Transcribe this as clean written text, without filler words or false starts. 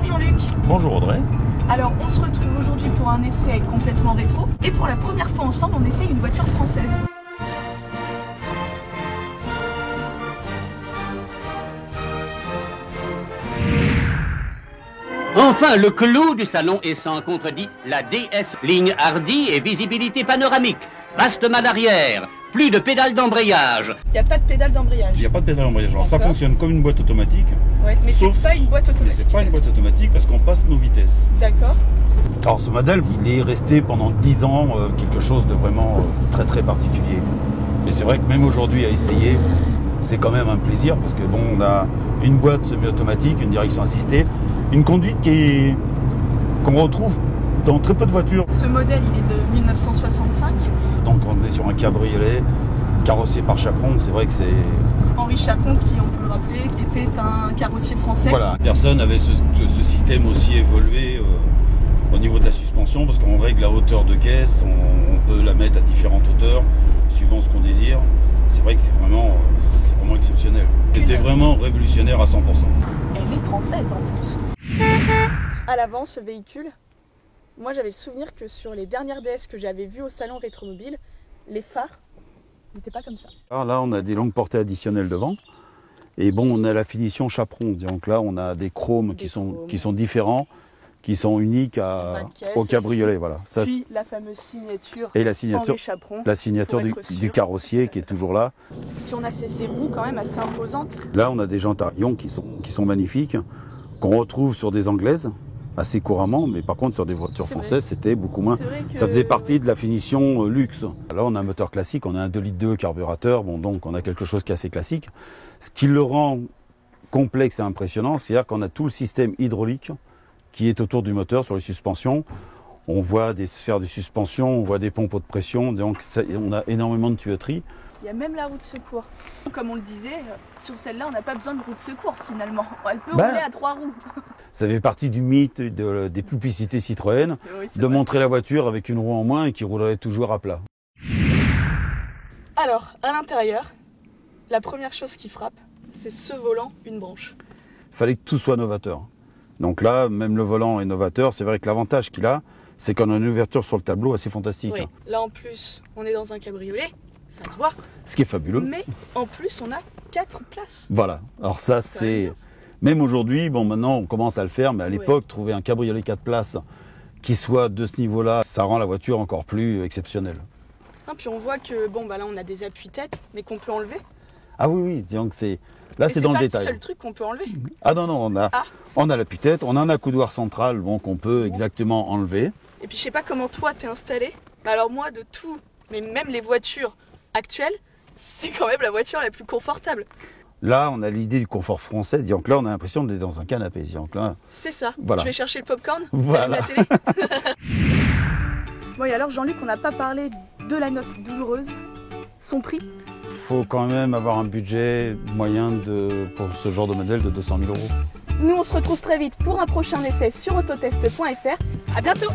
Jean-Luc. Bonjour Audrey. Alors on se retrouve aujourd'hui pour un essai complètement rétro et pour la première fois ensemble on essaye une voiture française. Enfin, le clou du salon est sans contredit la DS. Ligne hardie et visibilité panoramique. Vaste main d'arrière. Plus de pédales d'embrayage. Il n'y a pas de pédale d'embrayage. Il n'y a pas de pédale d'embrayage. Alors ça fonctionne comme une boîte automatique. Ouais, mais c'est pas une boîte automatique. Mais c'est pas une boîte automatique parce qu'on passe nos vitesses. D'accord. Alors ce modèle, il est resté pendant 10 ans quelque chose de vraiment très particulier. Mais c'est vrai que même aujourd'hui à essayer, c'est quand même un plaisir parce que bon, on a une boîte semi-automatique, une direction assistée, une conduite qu'on retrouve dans très peu de voitures. Ce modèle, il est de 1965. Donc on est sur un cabriolet carrossé par Chaperon. C'est vrai que c'est... Henri Chaperon, qui, on peut le rappeler, était un carrossier français. Voilà, personne n'avait ce système aussi évolué au niveau de la suspension parce qu'on règle la hauteur de caisse, on peut la mettre à différentes hauteurs suivant ce qu'on désire. C'est vrai que c'est vraiment exceptionnel. C'était vraiment révolutionnaire à 100%. Elle est française en plus. À l'avant, ce véhicule, moi j'avais le souvenir que sur les dernières DS que j'avais vues au salon Rétromobile, les phares, ils n'étaient pas comme ça. Alors là, on a des longues portées additionnelles devant. Et bon, on a la finition Chaperon. Donc là, on a des chromes qui sont différents, qui sont uniques au cabriolet. Voilà. Ça, puis la fameuse signature. Et la signature, Henri Chaperon, la signature du carrossier qui est toujours là. Puis on a ces roues quand même assez imposantes. Là, on a des jantes à rayons qui sont magnifiques, qu'on retrouve sur des anglaises assez couramment, mais par contre sur des voitures françaises, c'était beaucoup moins. Ça faisait partie de la finition luxe. Là, on a un moteur classique, on a un 2,2 litres carburateur, bon, donc on a quelque chose qui est assez classique. Ce qui le rend complexe et impressionnant, c'est-à-dire qu'on a tout le système hydraulique qui est autour du moteur sur les suspensions. On voit des sphères de suspension, on voit des pompes haute pression, donc on a énormément de tuyauterie. Il y a même la roue de secours. Comme on le disait, sur celle-là, on n'a pas besoin de roue de secours finalement. Elle peut rouler à 3 roues. Ça fait partie du mythe des publicités Citroën, de montrer la voiture avec une roue en moins et qui roulerait toujours à plat. Alors, à l'intérieur, la première chose qui frappe, c'est ce volant, une branche. Il fallait que tout soit novateur. Donc là, même le volant est novateur. C'est vrai que l'avantage qu'il a, c'est qu'on a une ouverture sur le tableau assez fantastique. Oui. Là, en plus, on est dans un cabriolet. Ça se voit. Ce qui est fabuleux. Mais en plus, on a 4 places. Voilà. Alors ça, c'est... Même aujourd'hui, bon, maintenant, on commence à le faire, mais à l'époque, trouver un cabriolet 4 places qui soit de ce niveau-là, ça rend la voiture encore plus exceptionnelle. Ah, puis on voit que, bon, bah là, on a des appuis-têtes, mais qu'on peut enlever. Ah oui, donc c'est... Là, c'est dans le détail. C'est pas le seul truc qu'on peut enlever. Ah non, on a l'appui-tête, on a un accoudoir central bon, qu'on peut exactement enlever. Et puis, je sais pas comment toi, t'es installé. Mais alors moi, de tout, mais même les voitures actuelle, c'est quand même la voiture la plus confortable. Là, on a l'idée du confort français. Donc là, on a l'impression d'être dans un canapé. C'est ça. Voilà. Je vais chercher le popcorn, voilà. La télé. Bon, et alors Jean-Luc, on n'a pas parlé de la note douloureuse. Son prix ? Il faut quand même avoir un budget moyen pour ce genre de modèle de 200 000 €. Nous, on se retrouve très vite pour un prochain essai sur autotest.fr. À bientôt.